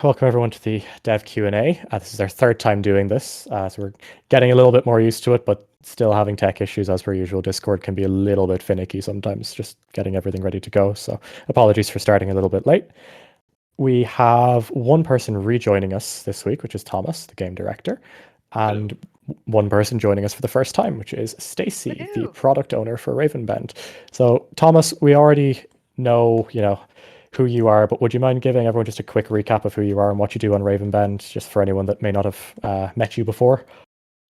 Welcome everyone to the Dev Q&A. This is our third time doing this, so we're getting a little bit more used to it, but still having tech issues as per usual. Discord can be a little bit finicky sometimes, just getting everything ready to go. So apologies for starting a little bit late. We have one person rejoining us this week, which is Tomas, the game director, and one person joining us for the first time, which is Steacy, the Woohoo! product owner for Ravenbound. So Tomas, we already know, who you are, but would you mind giving everyone just a quick recap of who you are and what you do on Ravenbound, just for anyone that may not have met you before?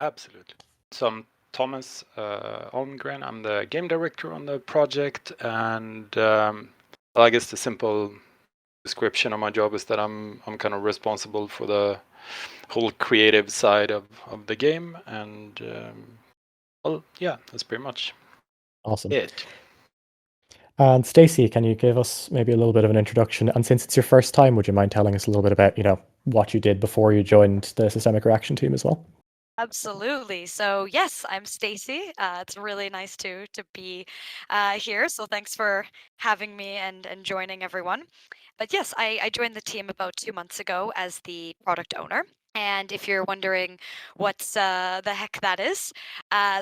Absolutely. So I'm Tomas Almgren. I'm the game director on the project, and I guess the simple description of my job is that I'm kind of responsible for the whole creative side of the game, and well, yeah, that's pretty much Awesome. it. And Steacy, can you give us maybe a little bit of an introduction? And since it's your first time, would you mind telling us a little bit about, what you did before you joined the systemic reaction team as well? Absolutely. So yes, I'm Stacy. It's really nice to be here. So thanks for having me and joining everyone. But yes, I joined the team about 2 months ago as the product owner. And if you're wondering what's the heck that is,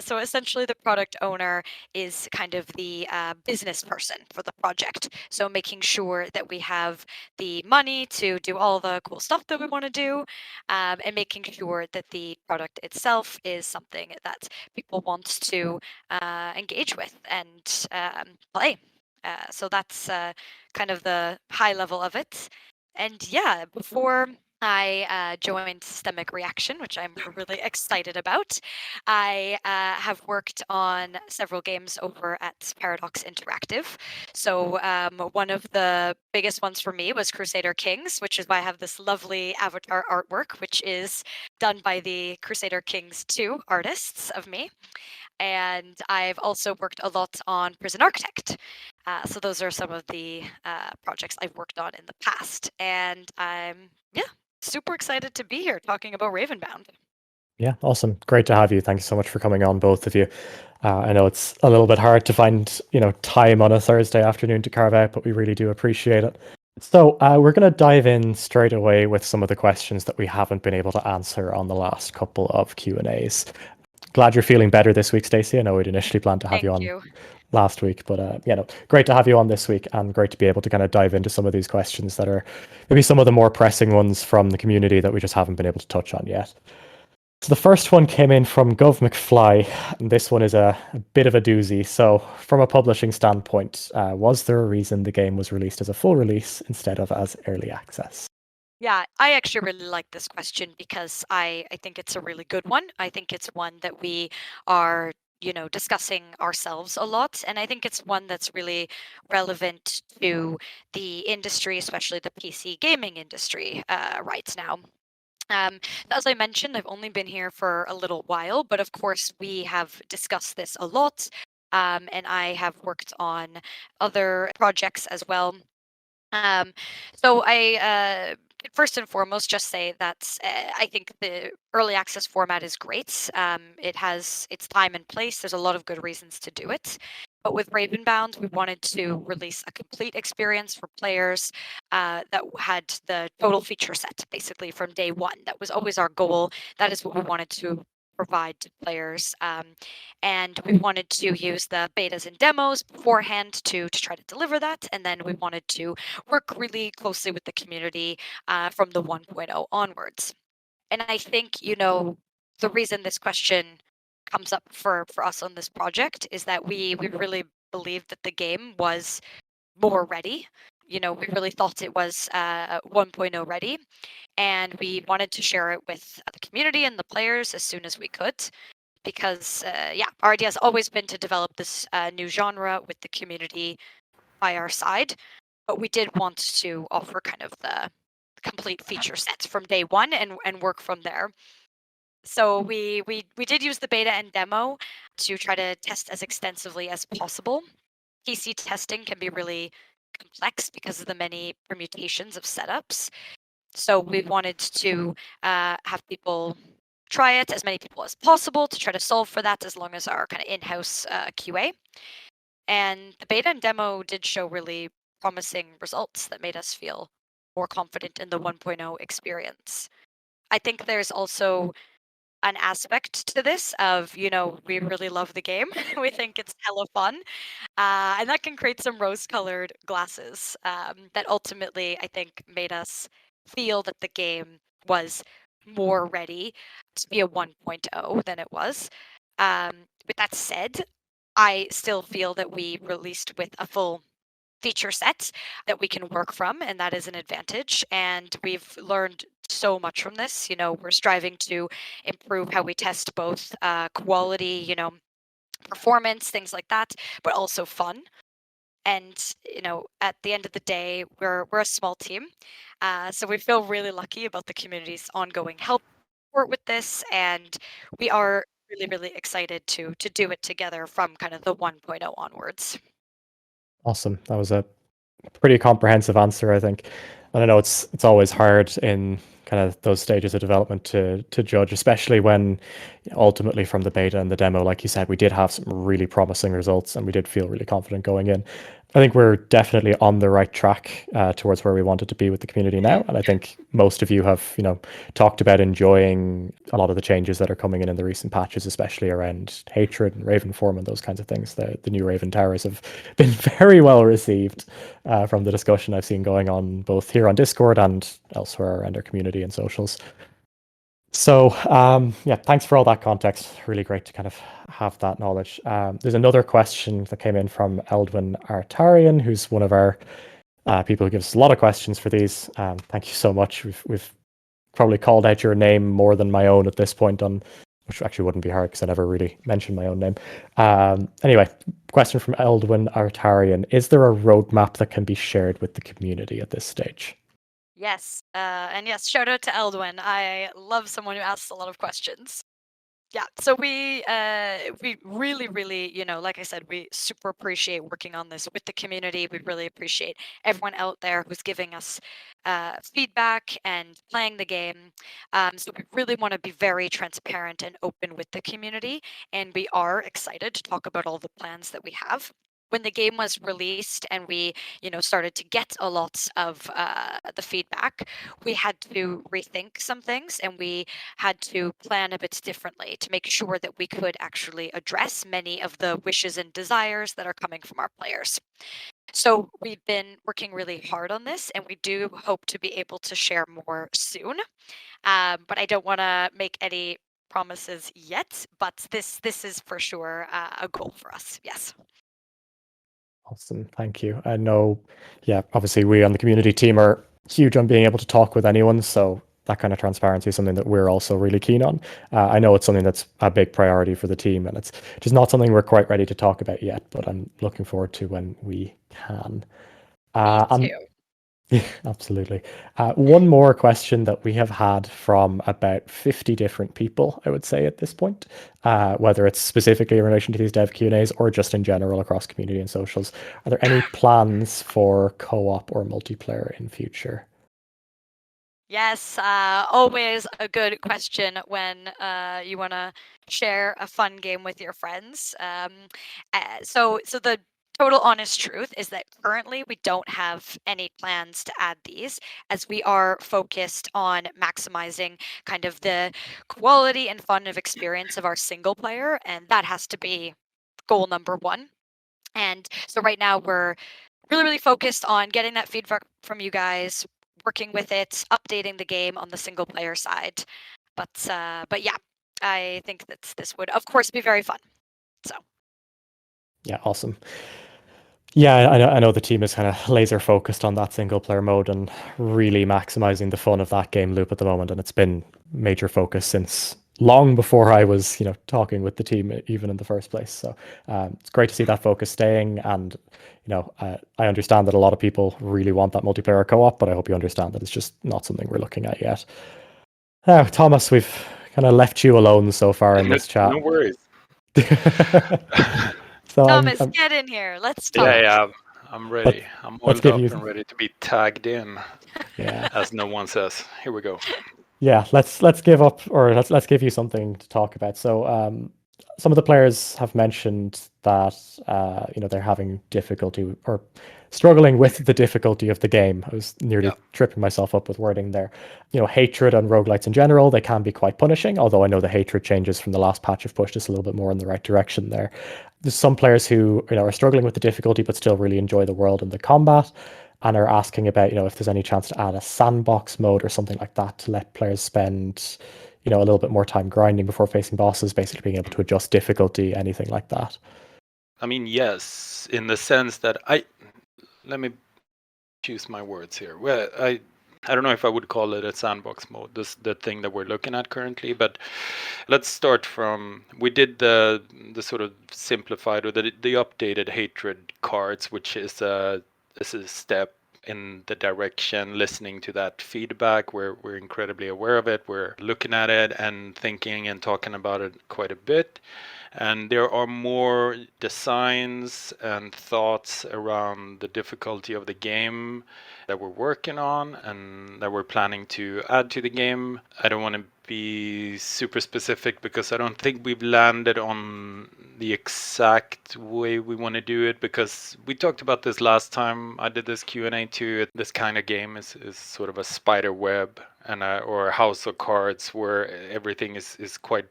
so essentially the product owner is kind of the business person for the project. So making sure that we have the money to do all the cool stuff that we want to do, and making sure that the product itself is something that people want to engage with and play. So that's kind of the high level of it. And yeah, before I joined Systemic Reaction, which I'm really excited about. I have worked on several games over at Paradox Interactive. So one of the biggest ones for me was Crusader Kings, which is why I have this lovely avatar artwork, which is done by the Crusader Kings 2 artists of me. And I've also worked a lot on Prison Architect. So those are some of the projects I've worked on in the past. And I'm, super excited to be here talking about Ravenbound. Yeah, awesome. Great to have you. Thank you so much for coming on, both of you. I know it's a little bit hard to find, time on a Thursday afternoon to carve out, but we really do appreciate it. So we're going to dive in straight away with some of the questions that we haven't been able to answer on the last couple of Q&As. Glad you're feeling better this week, Stacey. I know we'd initially planned to have you Thank on you. last week, but great to have you on this week, and great to be able to kind of dive into some of these questions that are maybe some of the more pressing ones from the community that we just haven't been able to touch on yet. So the first one came in from Gov McFly, and this one is a bit of a doozy. So from a publishing standpoint, was there a reason the game was released as a full release instead of as early access? Yeah, I actually really like this question because I think it's a really good one. I think it's one that we are, discussing ourselves a lot. And I think it's one that's really relevant to the industry, especially the PC gaming industry right now. As I mentioned, I've only been here for a little while, but of course, we have discussed this a lot. And I have worked on other projects as well. Um, so I first and foremost just say that I think the early access format is great. It has its time and place. There's a lot of good reasons to do it. But with Ravenbound, we wanted to release a complete experience for players that had the total feature set, basically from day one. That was always our goal. That is what we wanted to provide to players. And we wanted to use the betas and demos beforehand to try to deliver that. And then we wanted to work really closely with the community from the 1.0 onwards. And I think, the reason this question comes up for us on this project is that we really believed that the game was more ready. We really thought it was 1.0 ready, and we wanted to share it with the community and the players as soon as we could. Because, our idea has always been to develop this new genre with the community by our side, but we did want to offer kind of the complete feature set from day one and work from there. So we did use the beta and demo to try to test as extensively as possible. PC testing can be really complex because of the many permutations of setups. So we wanted to have people try it, as many people as possible, to try to solve for that, as long as our kind of in-house QA. And the beta and demo did show really promising results that made us feel more confident in the 1.0 experience. I think there's also an aspect to this of, we really love the game. We think it's hella fun. And that can create some rose-colored glasses that ultimately, I think, made us feel that the game was more ready to be a 1.0 than it was. With that said, I still feel that we released with a full feature set that we can work from, and that is an advantage. And we've learned so much from this. We're striving to improve how we test both quality, performance, things like that, but also fun. And at the end of the day, we're a small team, so we feel really lucky about the community's ongoing help support with this, and we are really, really excited to do it together from kind of the 1.0 onwards. Awesome. That was a pretty comprehensive answer, I think. And I know it's always hard in kind of those stages of development to judge, especially when ultimately from the beta and the demo, like you said, we did have some really promising results and we did feel really confident going in. I think we're definitely on the right track towards where we wanted to be with the community now. And I think most of you have, talked about enjoying a lot of the changes that are coming in the recent patches, especially around hatred and Raven form and those kinds of things. The new Raven towers have been very well received from the discussion I've seen going on both here on Discord and elsewhere around our community and socials. So thanks for all that context. Really great to kind of have that knowledge. There's another question that came in from Eldwin Artarian, who's one of our people who gives us a lot of questions for these. Thank you so much. We've probably called out your name more than my own at this point, which actually wouldn't be hard because I never really mentioned my own name. Anyway, question from Eldwin Artarian. Is there a roadmap that can be shared with the community at this stage? Yes, and yes, shout out to Eldwin. I love someone who asks a lot of questions. Yeah, so we really, really, like I said, we super appreciate working on this with the community. We really appreciate everyone out there who's giving us feedback and playing the game. So we really want to be very transparent and open with the community, and we are excited to talk about all the plans that we have. When the game was released and we, started to get a lot of the feedback, we had to rethink some things and we had to plan a bit differently to make sure that we could actually address many of the wishes and desires that are coming from our players. So we've been working really hard on this, and we do hope to be able to share more soon. But I don't want to make any promises yet, but this is for sure a goal for us. Yes. Awesome. Thank you. I know, obviously we on the community team are huge on being able to talk with anyone. So that kind of transparency is something that we're also really keen on. I know it's something that's a big priority for the team, and it's just not something we're quite ready to talk about yet, but I'm looking forward to when we can. Me too. Absolutely. One more question that we have had from about 50 different people, I would say at this point, whether it's specifically in relation to these dev Q&As or just in general across community and socials. Are there any plans for co-op or multiplayer in future? Yes, always a good question when you want to share a fun game with your friends. So the total honest truth is that currently we don't have any plans to add these, as we are focused on maximizing kind of the quality and fun of experience of our single player, and that has to be goal number one. And so right now we're really, really focused on getting that feedback from you guys, working with it, updating the game on the single player side. But yeah, I think that this would, of course, be very fun. So. Yeah, awesome. Yeah, I know the team is kind of laser focused on that single player mode and really maximizing the fun of that game loop at the moment. And it's been major focus since long before I was, talking with the team even in the first place. So it's great to see that focus staying. And, I understand that a lot of people really want that multiplayer co-op, but I hope you understand that it's just not something we're looking at yet. Now, Thomas, we've kind of left you alone so far in this chat. No worries. So Thomas, get in here. Let's talk. Yeah, I'm ready. I'm oiled up and ready to be tagged in. Yeah. As no one says. Here we go. Yeah, let's give up, or let's give you something to talk about. So some of the players have mentioned that they're having difficulty, or struggling with the difficulty of the game. I was nearly tripping myself up with wording there. Hatred and roguelites in general, they can be quite punishing, although I know the hatred changes from the last patch have pushed us a little bit more in the right direction there. There's some players who are struggling with the difficulty but still really enjoy the world and the combat, and are asking about if there's any chance to add a sandbox mode or something like that to let players spend a little bit more time grinding before facing bosses, basically being able to adjust difficulty, anything like that. I mean, yes, in the sense that let me choose my words here. Well, I don't know if I would call it a sandbox mode, the thing that we're looking at currently, but let's start from, we did the sort of simplified or the updated hatred cards, which is a step in the direction, listening to that feedback. We're incredibly aware of it. We're looking at it and thinking and talking about it quite a bit. And there are more designs and thoughts around the difficulty of the game that we're working on and that we're planning to add to the game. I don't want to be super specific because I don't think we've landed on the exact way we want to do it, because we talked about this last time I did this Q&A too. This kind of game is sort of a spider web and or a house of cards where everything is quite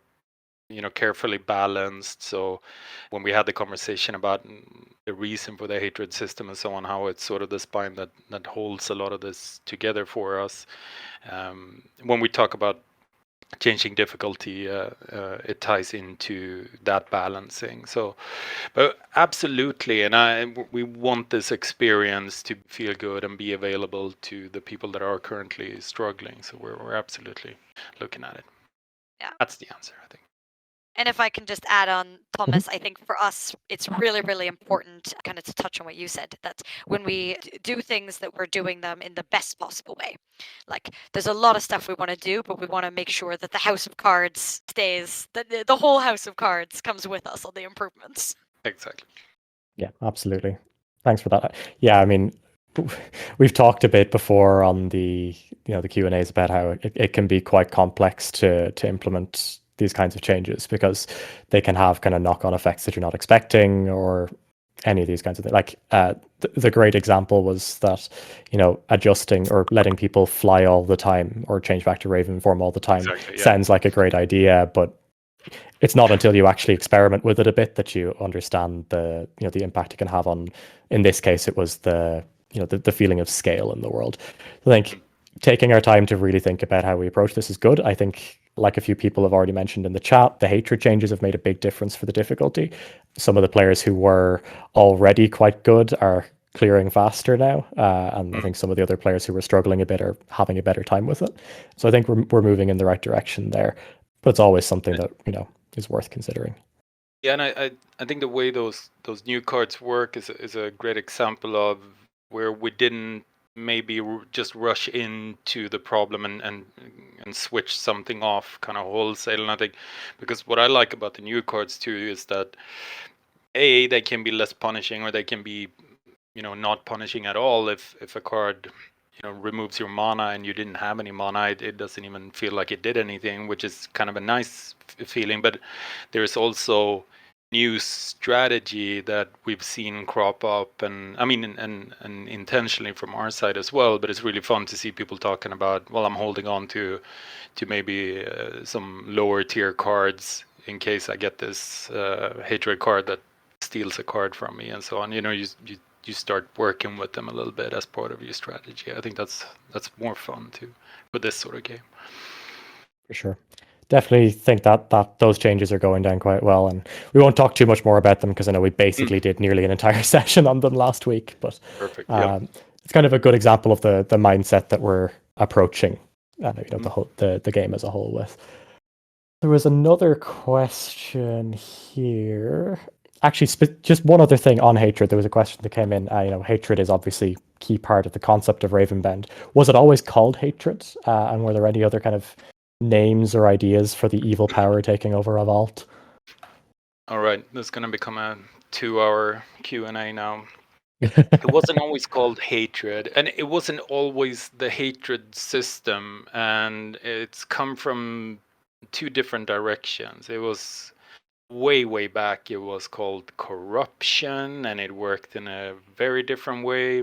carefully balanced. So when we had the conversation about the reason for the hatred system and so on, how it's sort of the spine that holds a lot of this together for us, when we talk about changing difficulty, it ties into that balancing. So but absolutely, and we want this experience to feel good and be available to the people that are currently struggling. So we're absolutely looking at it. Yeah, that's the answer, I think. And if I can just add on, Thomas, I think for us, it's really, really important kind of to touch on what you said, that when we do things, that we're doing them in the best possible way. Like, there's a lot of stuff we want to do, but we want to make sure that the house of cards stays, that the whole house of cards comes with us on the improvements. Exactly. Yeah, absolutely. Thanks for that. Yeah, I mean, we've talked a bit before on the the Q&As about how it can be quite complex to implement these kinds of changes, because they can have kind of knock-on effects that you're not expecting, or any of these kinds of things. Like the great example was that adjusting or letting people fly all the time or change back to Raven form all the time sounds like a great idea, but it's not until you actually experiment with it a bit that you understand the the impact it can have on, in this case, it was the the feeling of scale in the world. I think taking our time to really think about how we approach this is good. I think, like a few people have already mentioned in the chat, the hatred changes have made a big difference for the difficulty. Some of the players who were already quite good are clearing faster now, and I think some of the other players who were struggling a bit are having a better time with it. So I think we're moving in the right direction there, but it's always something that is worth considering. Yeah, and I think the way those new cards work is a great example of where we didn't maybe just rush into the problem and switch something off kind of wholesale. And I think, because what I like about the new cards too is that they can be less punishing, or they can be not punishing at all. If a card removes your mana and you didn't have any mana, it doesn't even feel like it did anything, which is kind of a nice feeling. But there's also new strategy that we've seen crop up, and I mean, and intentionally from our side as well. But it's really fun to see people talking about, well, I'm holding on to maybe some lower tier cards in case I get this hatred card that steals a card from me, and so on. You start working with them a little bit as part of your strategy. I think that's more fun too for this sort of game. For sure. Definitely think that those changes are going down quite well, and we won't talk too much more about them because I know we basically did nearly an entire session on them last week. But perfect. It's kind of a good example of the mindset that we're approaching, the game as a whole with. There was another question here. Actually, just one other thing on hatred. There was a question that came in. Hatred is obviously a key part of the concept of Ravenbound. Was it always called hatred? And were there any other kind of names or ideas for the evil power taking over a vault? All right, this is going to become a 2-hour Q&A now. It wasn't always called hatred, and it wasn't always the hatred system, and it's come from two different directions. It was way back it was called corruption, and it worked in a very different way.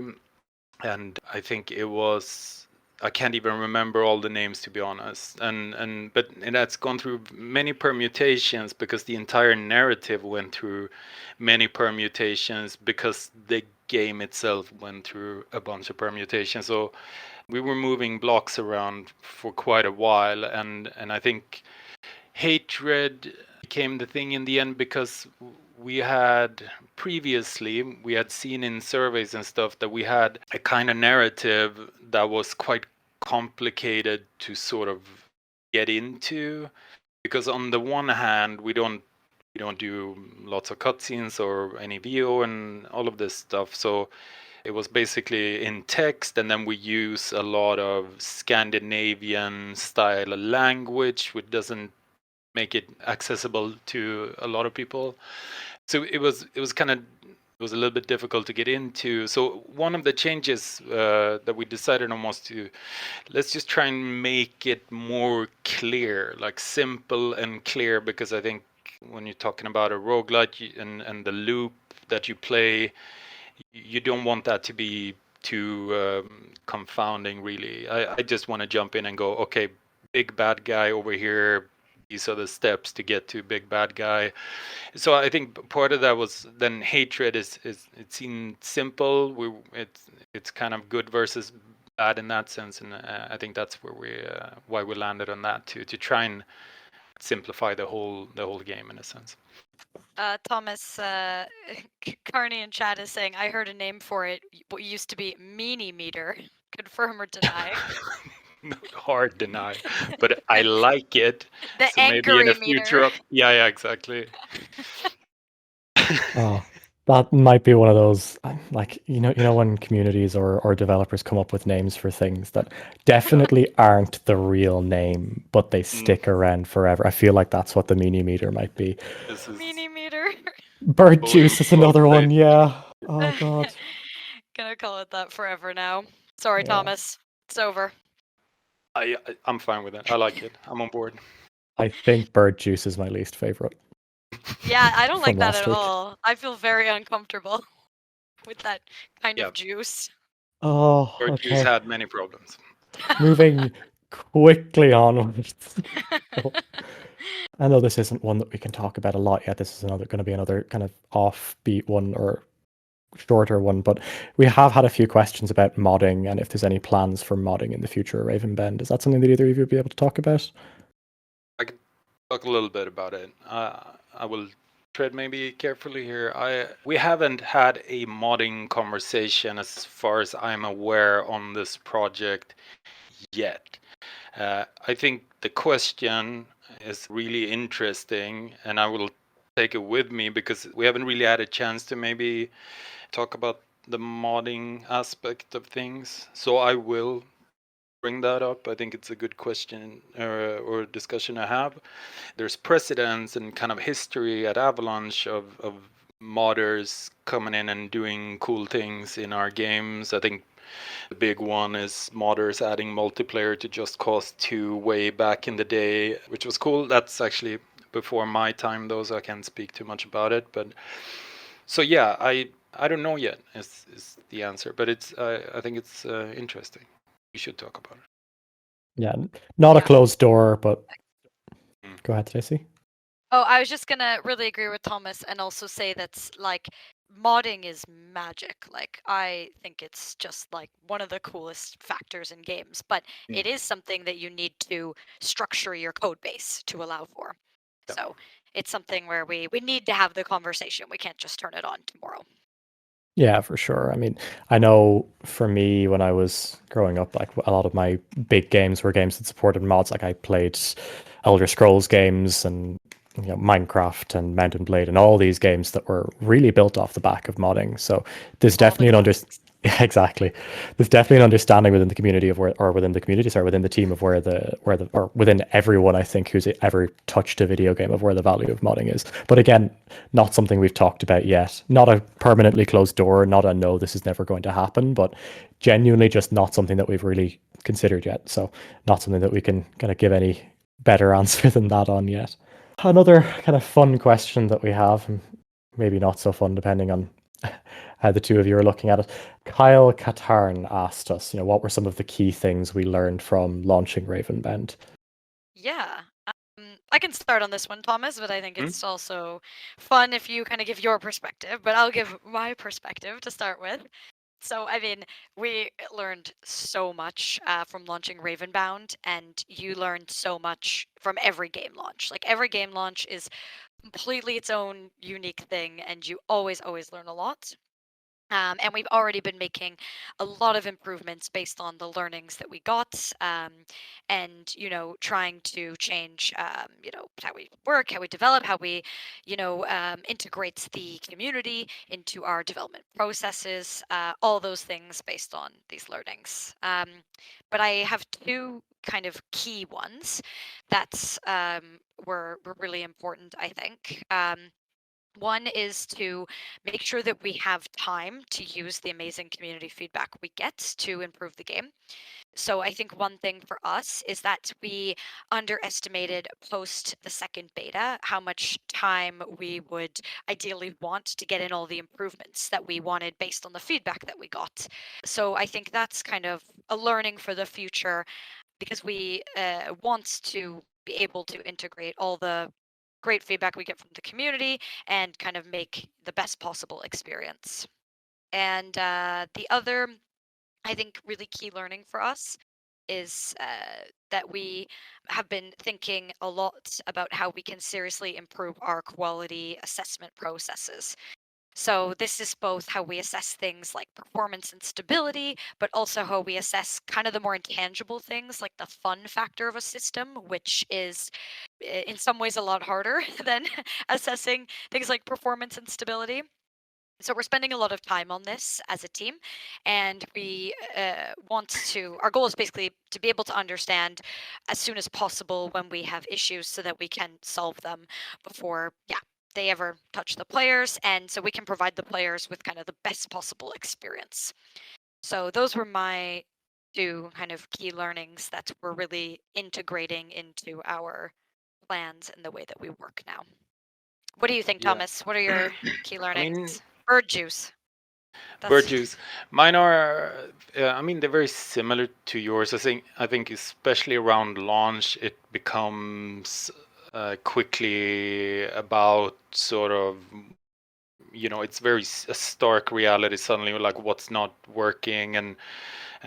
And I think it was, I can't even remember all the names, to be honest. But that's gone through many permutations, because the entire narrative went through many permutations, because the game itself went through a bunch of permutations. So we were moving blocks around for quite a while, and I think hatred became the thing in the end, because we had seen in surveys and stuff that we had a kind of narrative that was quite complicated to sort of get into, because on the one hand we don't do lots of cutscenes or any VO and all of this stuff, so it was basically in text, and then we use a lot of Scandinavian style language, which doesn't make it accessible to a lot of people. So it was a little bit difficult to get into. So one of the changes that we decided on was to, let's just try and make it more clear, like simple and clear, because I think when you're talking about a roguelite and the loop that you play, you don't want that to be too confounding, really. I just want to jump in and go, okay, big bad guy over here, these are the steps to get to big bad guy. So I think part of that was then hatred is it seemed simple. It's kind of good versus bad in that sense, and I think that's where why we landed on that to try and simplify the whole game in a sense. Thomas, Carney in chat is saying, I heard a name for it. What used to be meanie meter. Confirm or deny? Hard deny, but I like it. The so maybe in a future meter. yeah, exactly. Oh, that might be one of those, like, you know when communities or developers come up with names for things that definitely aren't the real name, but they stick around forever. I feel like that's what the meanie meter might be. Meanie meter. Bird juice is another one, yeah. Oh god. Gonna call it that forever now. Sorry, Yeah. Thomas. It's over. I'm fine with it. I like it. I'm on board. I think bird juice is my least favorite. Yeah, I don't like From that last at week. all. I feel very uncomfortable with that kind Yeah. of juice. Oh, Bird juice okay. had many problems. Moving quickly onwards. I know this isn't one that we can talk about a lot yet. This is going to be another kind of offbeat one or shorter one, but we have had a few questions about modding and if there's any plans for modding in the future at Ravenbound. Is that something that either of you would be able to talk about? I could talk a little bit about it. I will tread maybe carefully here. We haven't had a modding conversation as far as I'm aware on this project yet. I think the question is really interesting, and I will take it with me because we haven't really had a chance to maybe talk about the modding aspect of things. So I will bring that up. I think it's a good question or discussion to have. There's precedents and kind of history at Avalanche of modders coming in and doing cool things in our games. I think the big one is modders adding multiplayer to Just Cause 2 way back in the day, which was cool. That's actually before my time, though, so I can't speak too much about it. But so yeah, I don't know yet is the answer, but it's I think it's interesting. We should talk about it. Yeah, not a closed door, but go ahead, Steacy. Oh, I was just gonna really agree with Thomas and also say that's like modding is magic. Like I think it's just like one of the coolest factors in games, but it is something that you need to structure your code base to allow for. Yeah. So it's something where we need to have the conversation. We can't just turn it on tomorrow. Yeah, for sure. I mean, I know for me when I was growing up, like a lot of my big games were games that supported mods. Like I played Elder Scrolls games and Minecraft and Mount and Blade and all these games that were really built off the back of modding. So there's definitely exactly. There's definitely an understanding within the community of within the team of or within everyone, I think, who's ever touched a video game of where the value of modding is. But again, not something we've talked about yet. Not a permanently closed door, not a no, this is never going to happen, but genuinely just not something that we've really considered yet. So not something that we can kind of give any better answer than that on yet. Another kind of fun question that we have, and maybe not so fun depending on how the two of you are looking at it. Kyle Katarn asked us, what were some of the key things we learned from launching Ravenbound? Yeah. I can start on this one, Thomas, but I think it's also fun if you kind of give your perspective, but I'll give my perspective to start with. So, I mean, we learned so much from launching Ravenbound, and you learned so much from every game launch. Like, every game launch is completely its own unique thing, and you always learn a lot. And we've already been making a lot of improvements based on the learnings that we got, and trying to change, how we work, how we develop, how we, integrate the community into our development processes, all those things based on these learnings. But I have two kind of key ones that were really important, I think. One is to make sure that we have time to use the amazing community feedback we get to improve the game. So I think one thing for us is that we underestimated post the second beta how much time we would ideally want to get in all the improvements that we wanted based on the feedback that we got. So I think that's kind of a learning for the future, because we want to be able to integrate all the great feedback we get from the community and kind of make the best possible experience. And the other, I think, really key learning for us is that we have been thinking a lot about how we can seriously improve our quality assessment processes. So this is both how we assess things like performance and stability, but also how we assess kind of the more intangible things like the fun factor of a system, which is in some ways a lot harder than assessing things like performance and stability. So we're spending a lot of time on this as a team, and we our goal is basically to be able to understand as soon as possible when we have issues so that we can solve them before, they ever touch the players, and so we can provide the players with kind of the best possible experience. So those were my two kind of key learnings that we're really integrating into our plans and the way that we work now. What do you think, Thomas? What are your key learnings? Bird juice. Bird juice. Mine are, they're very similar to yours. I think especially around launch, it becomes quickly about sort of, it's very a stark reality suddenly, like what's not working, and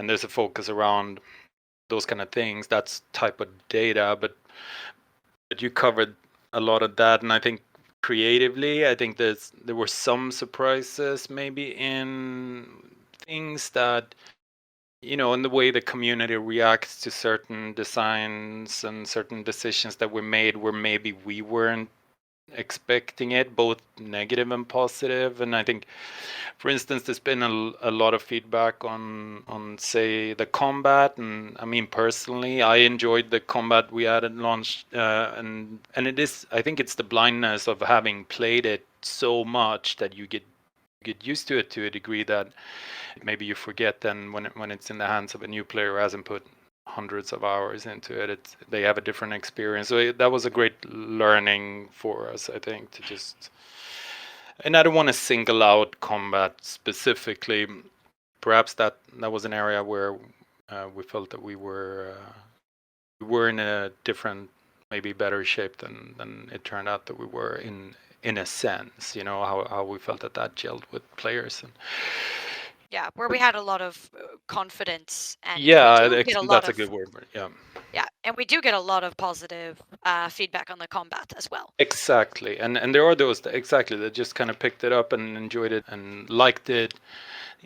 there's a focus around those kind of things. That's type of data, but you covered a lot of that, and I think creatively, I think there were some surprises maybe in things that, in the way the community reacts to certain designs and certain decisions that were made where maybe we weren't expecting it, both negative and positive. And I think, for instance, there's been a lot of feedback on say the combat, and I mean personally I enjoyed the combat we had at launch, and it is, I think it's the blindness of having played it so much that you get used to it to a degree that maybe you forget then when it's in the hands of a new player who hasn't put hundreds of hours into it. They have a different experience. So that was a great learning for us, I think, to just. And I don't want to single out combat specifically. Perhaps that was an area where we felt that we were in a different, maybe better shape than it turned out that we were in a sense. How we felt that gelled with players. And yeah, where we had a lot of confidence, and that's a good word. Yeah, and we do get a lot of positive feedback on the combat as well. Exactly, and there are those that just kind of picked it up and enjoyed it and liked it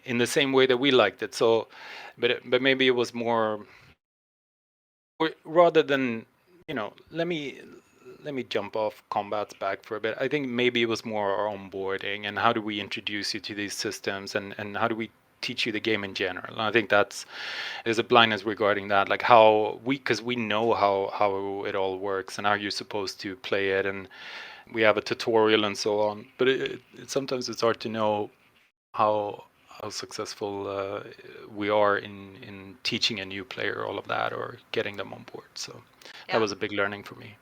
in the same way that we liked it. So, but maybe it was more, rather than, let me jump off combats back for a bit. I think maybe it was more our onboarding and how do we introduce you to these systems, and how do we teach you the game in general. And I think there's a blindness regarding that, like because we know how it all works and how you're supposed to play it, and we have a tutorial and so on. But sometimes it's hard to know how successful we are in teaching a new player all of that or getting them on board. So that was a big learning for me.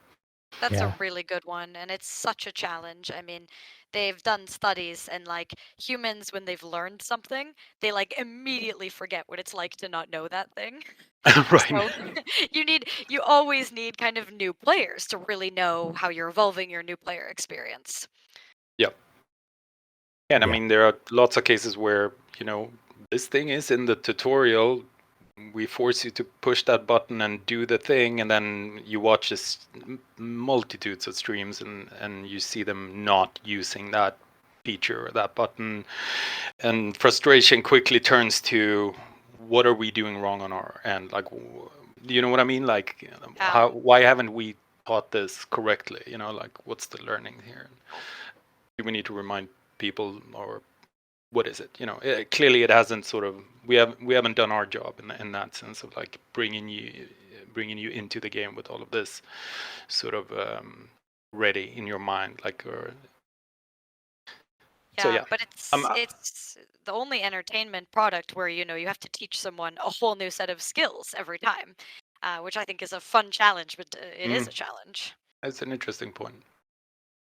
That's a Yeah. really good one, and it's such a challenge. I mean, they've done studies, and like humans, when they've learned something, they like immediately forget what it's like to not know that thing. Right. So you always need kind of new players to really know how you're evolving your new player experience. Yeah. And I Yeah. mean, there are lots of cases where, this thing is in the tutorial. We force you to push that button and do the thing, and then you watch this multitudes of streams, and you see them not using that feature or that button, and frustration quickly turns to, what are we doing wrong on our end? Like, do you know what I mean? Like, why haven't we taught this correctly? Like, what's the learning here? Do we need to remind people, or what is it? Clearly it hasn't we haven't done our job in that sense of like bringing you into the game with all of this sort of ready in your mind, like, or Yeah, so yeah. but it's the only entertainment product where you have to teach someone a whole new set of skills every time, which I think is a fun challenge, but it is a challenge. That's an interesting point.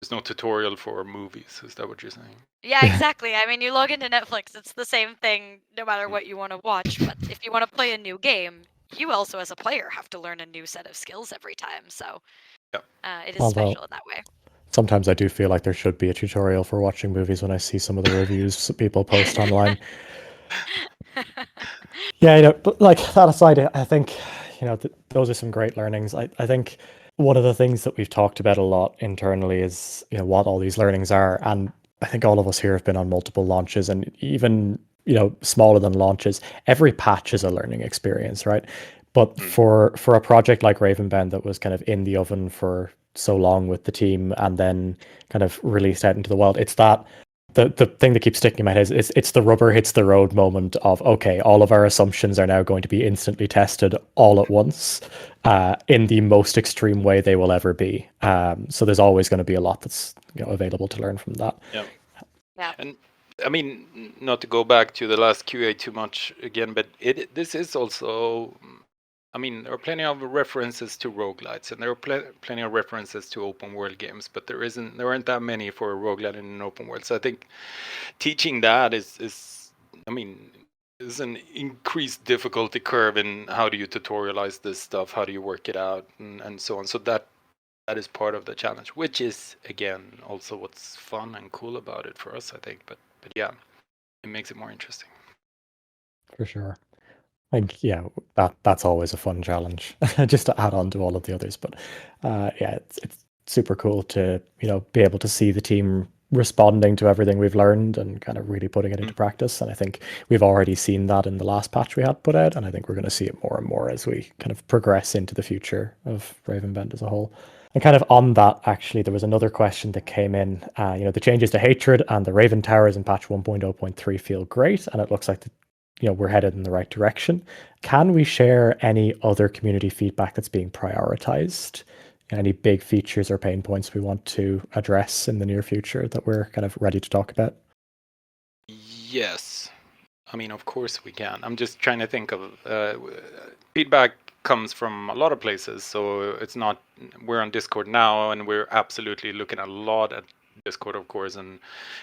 There's no tutorial for movies. Is that what you're saying? Yeah, exactly. I mean, you log into Netflix, it's the same thing no matter what you want to watch. But if you want to play a new game, you also, as a player, have to learn a new set of skills every time. So it is Although special in that way. sometimes I do feel like there should be a tutorial for watching movies when I see some of the reviews people post online. Yeah, but like that aside, I think, those are some great learnings. I think one of the things that we've talked about a lot internally is, what all these learnings are. And I think all of us here have been on multiple launches, and even, smaller than launches, every patch is a learning experience, right? But for a project like Ravenbound that was kind of in the oven for so long with the team and then kind of released out into the world, it's that the thing that keeps sticking in my head is it's the rubber hits the road moment of, okay, all of our assumptions are now going to be instantly tested all at once, in the most extreme way they will ever be. So there's always going to be a lot that's available to learn from that. Yeah. And I mean, not to go back to the last QA too much again, but this is also, I mean, there are plenty of references to roguelites, and there are plenty of references to open world games, but there aren't that many for a roguelite in an open world. So I think teaching that is an increased difficulty curve in how do you tutorialize this stuff, how do you work it out, and so on. So that is part of the challenge, which is again also what's fun and cool about it for us, I think. But yeah, it makes it more interesting. For sure. Like, yeah, that's always a fun challenge, just to add on to all of the others. But yeah, it's super cool to be able to see the team responding to everything we've learned and kind of really putting it into practice. And I think we've already seen that in the last patch we had put out, and I think we're going to see it more and more as we kind of progress into the future of Ravenbound as a whole. And kind of on that, actually, there was another question that came in. The changes to Hatred and the Raven Towers in patch 1.0.3 feel great, and it looks like we're headed in the right direction. Can we share any other community feedback that's being prioritized? Any big features or pain points we want to address in the near future that we're kind of ready to talk about? Yes. I mean, of course we can. I'm just trying to think of feedback comes from a lot of places. So it's not, we're on Discord now, and we're absolutely looking a lot at Discord, of course, and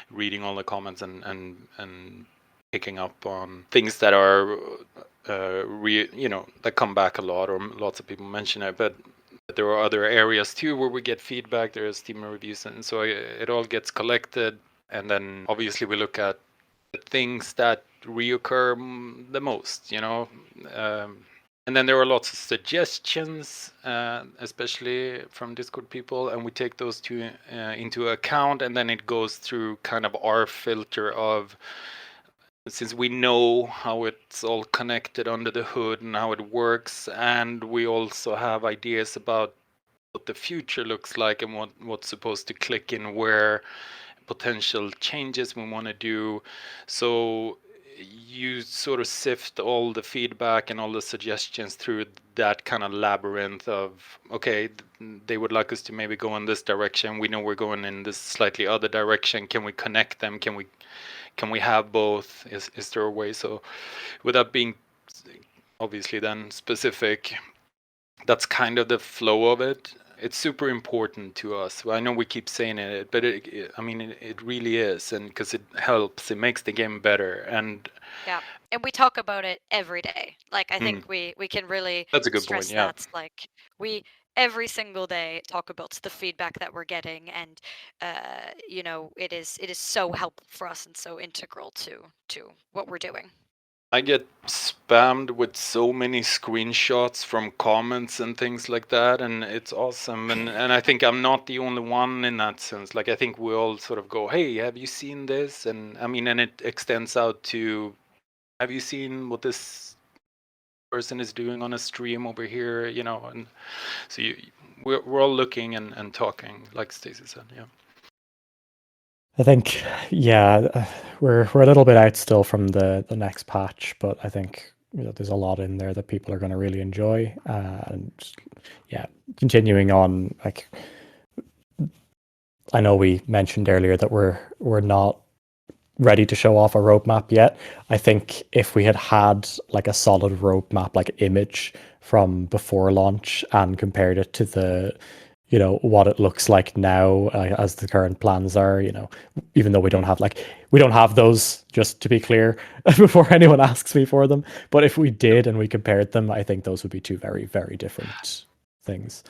reading all the comments and picking up on things that are that come back a lot, or lots of people mention it, but there are other areas too where we get feedback. There's Steam reviews, and so it all gets collected, and then obviously we look at the things that reoccur the most, and then there are lots of suggestions, especially from Discord people, and we take those two into account, and then it goes through kind of our filter of, since we know how it's all connected under the hood and how it works, and we also have ideas about what the future looks like and what's supposed to click in where, potential changes we want to do. So you sort of sift all the feedback and all the suggestions through that kind of labyrinth of, okay, they would like us to maybe go in this direction. We know we're going in this slightly other direction. Can we connect them? Can we have both? Is there a way? So without being obviously then specific, that's kind of the flow of it. it's super important to us. Well, I know we keep saying it, but it really is, and because it helps, it makes the game better. And yeah, and we talk about it every day. Like I think we can really that's a good stress point. Yeah, that. Like we every single day talk about the feedback that we're getting, and it is so helpful for us and so integral to what we're doing. I get spammed with so many screenshots from comments and things like that, and it's awesome. And I think I'm not the only one in that sense. Like I think we all sort of go, "Hey, have you seen this?" And and it extends out to, "Have you seen what this person is doing on a stream over here?" And so we're all looking and talking, like Steacy said. Yeah. I think, yeah, we're a little bit out still from the next patch, but I think there's a lot in there that people are going to really enjoy. And yeah, continuing on, like I know we mentioned earlier that we're not ready to show off a roadmap yet. I think if we had like a solid roadmap, like image from before launch, and compared it to the what it looks like now, as the current plans are, even though we don't have those, just to be clear, before anyone asks me for them, but if we did and we compared them, I think those would be two very, very different things.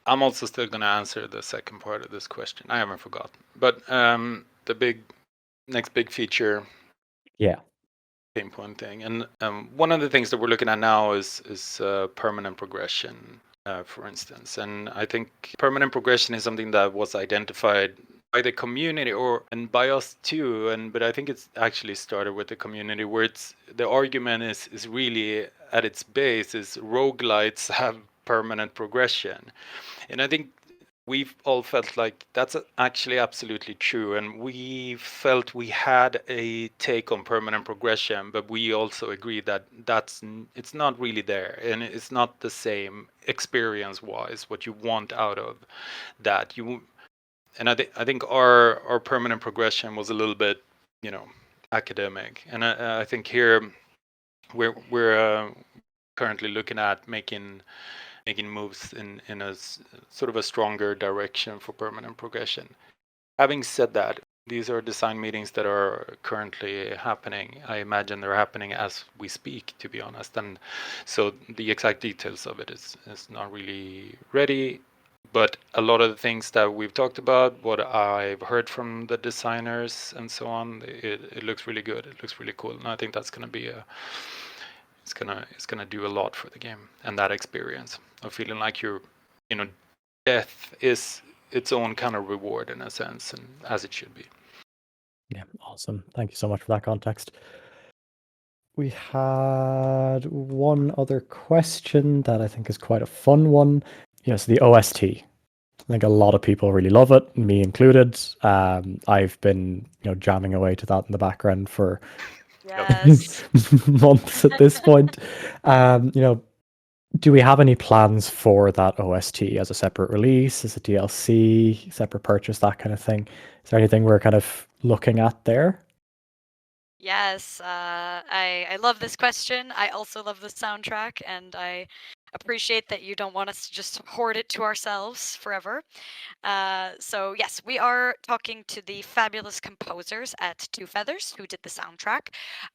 I'm also still going to answer the second part of this question. I haven't forgotten, but the next big feature, pain point thing, and one of the things that we're looking at now is permanent progression. For instance, and I think permanent progression is something that was identified by the community and by us too, but I think it's actually started with the community, where the argument is really at its base is roguelites have permanent progression, and I think we've all felt like that's actually absolutely true, and we felt we had a take on permanent progression, but we also agree that it's not really there, and it's not the same experience-wise what you want out of that. And I think our permanent progression was a little bit, academic, and I think here we're currently looking at making moves in a sort of a stronger direction for permanent progression. Having said that, these are design meetings that are currently happening. I imagine they're happening as we speak, to be honest. And so the exact details of it is not really ready. But a lot of the things that we've talked about, what I've heard from the designers and so on, it looks really good. It looks really cool. And I think that's going to be it's gonna do a lot for the game, and that experience of feeling like death is its own kind of reward in a sense, and as it should be. Yeah, awesome. Thank you so much for that context. We had one other question that I think is quite a fun one. So the OST. I think a lot of people really love it, me included. I've been, jamming away to that in the background for months at this point. Do we have any plans for that OST as a separate release, as a DLC, separate purchase, that kind of thing? Is there anything we're kind of looking at there? Yes, I love this question. I also love the soundtrack, and I appreciate that you don't want us to just hoard it to ourselves forever. So yes, we are talking to the fabulous composers at Two Feathers who did the soundtrack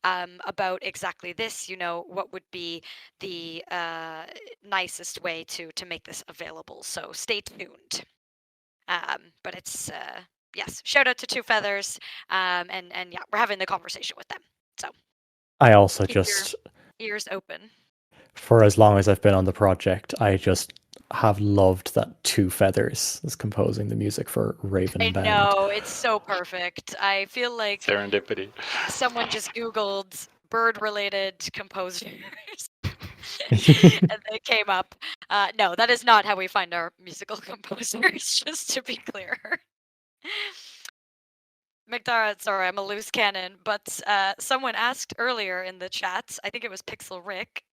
about exactly this. What would be the nicest way to make this available. So stay tuned. But it's yes, shout out to Two Feathers, and yeah, we're having the conversation with them. So I also keep just your ears open. For as long as I've been on the project, I just have loved that Two Feathers is composing the music for Ravenbound. I know, it's so perfect. I feel like serendipity. Someone just Googled bird-related composers. And they came up. No, that is not how we find our musical composers, just to be clear. McDara, sorry, I'm a loose cannon, but someone asked earlier in the chat, I think it was Pixel Rick,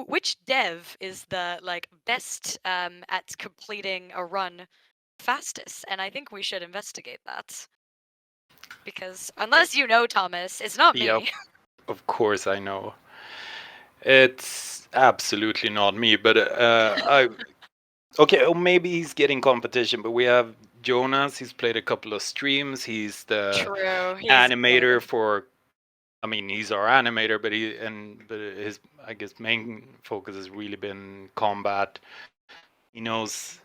which dev is the best at completing a run fastest? And I think we should investigate that. Because unless you know, Thomas, it's not me. Yep, of course I know. It's absolutely not me, but Okay, or maybe he's getting competition, but we have Jonas. He's played a couple of streams. He's the True. He's animator good. for. I mean, he's our animator, but his I guess main focus has really been combat. He knows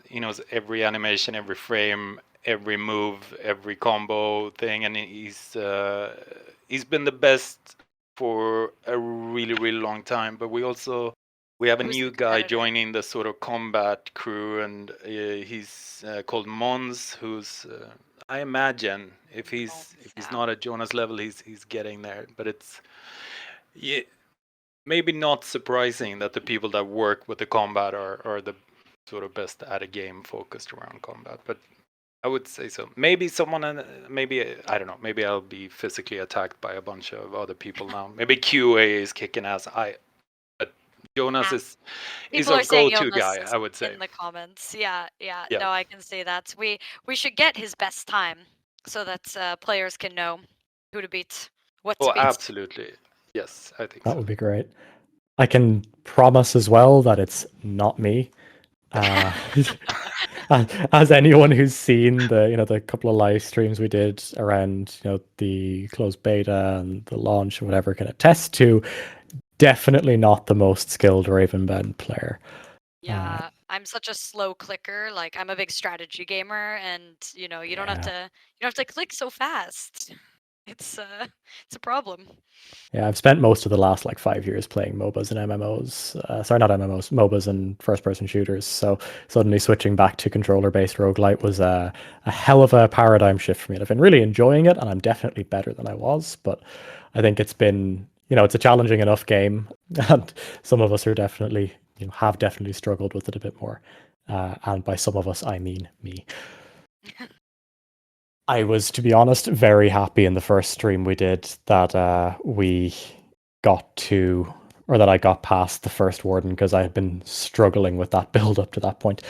every animation, every frame, every move, every combo thing, and he's been the best for a really really long time. But we have a Who's new the guy competitor? joining the sort of combat crew, and he's called Mons, who's I imagine if he's Yeah. not at Jonas level, he's getting there. But it's maybe not surprising that the people that work with the combat are the sort of best at a game focused around combat. But I would say so. Maybe someone, maybe I don't know. Maybe I'll be physically attacked by a bunch of other people now. Maybe QA is kicking ass. But Jonas is People our are saying go-to Jonas guy, I would say. in the comments. Yeah. Yeah. No, I can see that. We should get his best time so that players can know who to beat, what to Oh, beat. absolutely. Yes, I think That so. would be great. I can promise as well that it's not me. As anyone who's seen the couple of live streams we did around the closed beta and the launch or whatever can attest to, definitely not the most skilled Ravenbound player. Yeah, I'm such a slow clicker. Like I'm a big strategy gamer, and you don't have to click so fast. It's a problem. Yeah, I've spent most of the last 5 years playing MOBAs and MMOs. Sorry, not MMOs, MOBAs and first-person shooters. So suddenly switching back to controller-based roguelite was a hell of a paradigm shift for me. And I've been really enjoying it, and I'm definitely better than I was. But I think it's been, it's a challenging enough game, and some of us are definitely, have definitely struggled with it a bit more. And by some of us, I mean me. I was, to be honest, very happy in the first stream we did that we got to, or that I got past the first warden, because I had been struggling with that build up to that point.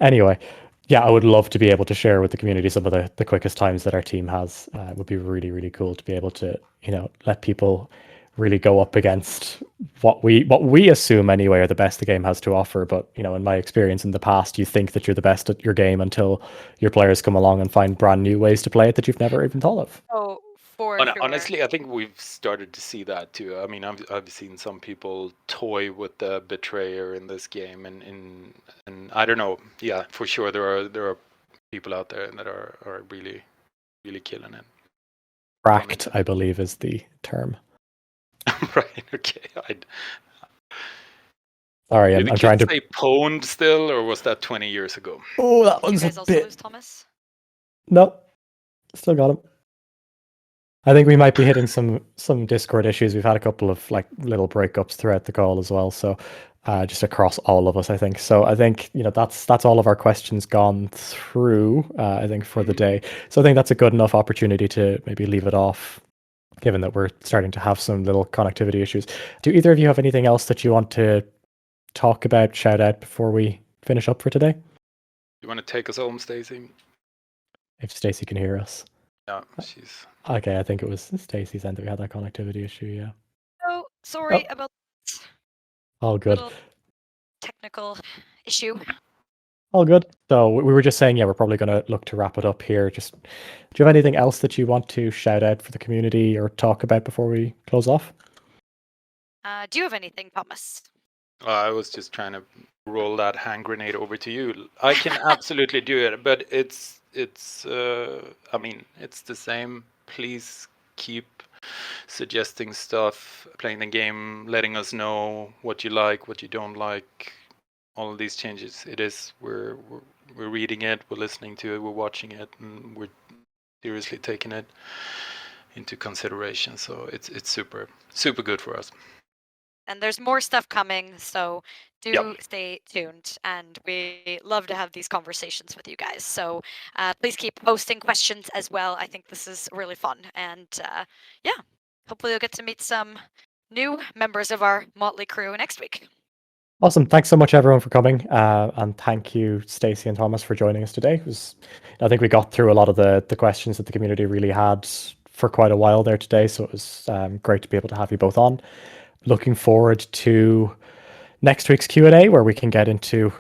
Anyway, yeah, I would love to be able to share with the community some of the quickest times that our team has. It would be really, really cool to be able to, let people really go up against what we assume anyway are the best the game has to offer. But in my experience in the past, you think that you're the best at your game until your players come along and find brand new ways to play it that you've never even thought of. Oh, for sure. Honestly, I think we've started to see that too. I mean, I've seen some people toy with the betrayer in this game, and I don't know. Yeah, for sure there are people out there that are really really killing it. Cracked, I believe, is the term. Right. Okay. Sorry, Did I'm the trying kids to. say pwned still, or was that 20 years ago? Oh, that Did you one's guys a also bit. lose Thomas? No, still got him. I think we might be hitting some Discord issues. We've had a couple of little breakups throughout the call as well. So just across all of us, I think. So I think that's all of our questions gone through. I think for the day. So I think that's a good enough opportunity to maybe leave it off, given that we're starting to have some little connectivity issues. Do either of you have anything else that you want to talk about, shout out before we finish up for today? You want to take us home, Steacy? If Steacy can hear us. Yeah, she's Okay, I think it was Steacy's end that we had that connectivity issue, yeah. Oh, sorry about All good. little technical issue. All good. So we were just saying, yeah, we're probably going to look to wrap it up here. Just, do you have anything else that you want to shout out for the community or talk about before we close off? Do you have anything, Thomas? I was just trying to roll that hand grenade over to you. I can absolutely do it, but it's I mean, it's the same. Please keep suggesting stuff, playing the game, letting us know what you like, what you don't like, all of these changes. It is we're reading it, we're listening to it, we're watching it, and we're seriously taking it into consideration. So it's super good for us. And there's more stuff coming, so do stay tuned. And we love to have these conversations with you guys. So please keep posting questions as well. I think this is really fun. And yeah, hopefully you'll get to meet some new members of our motley crew next week. Awesome. Thanks so much, everyone, for coming. And thank you, Steacy and Thomas, for joining us today. I think we got through a lot of the questions that the community really had for quite a while there today. So it was great to be able to have you both on. Looking forward to next week's Q&A, where we can get into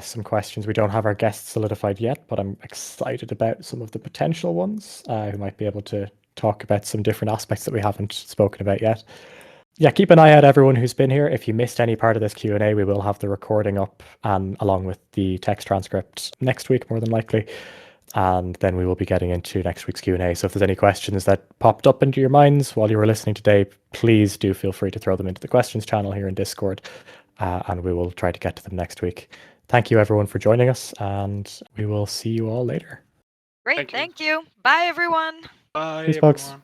some questions. We don't have our guests solidified yet, but I'm excited about some of the potential ones who might be able to talk about some different aspects that we haven't spoken about yet. Yeah, keep an eye out, everyone who's been here. If you missed any part of this Q&A, we will have the recording up along with the text transcript next week, more than likely. And then we will be getting into next week's Q&A. So if there's any questions that popped up into your minds while you were listening today, please do feel free to throw them into the questions channel here in Discord, and we will try to get to them next week. Thank you, everyone, for joining us, and we will see you all later. Great, thank you. Bye, everyone. Bye, Peace, folks. everyone.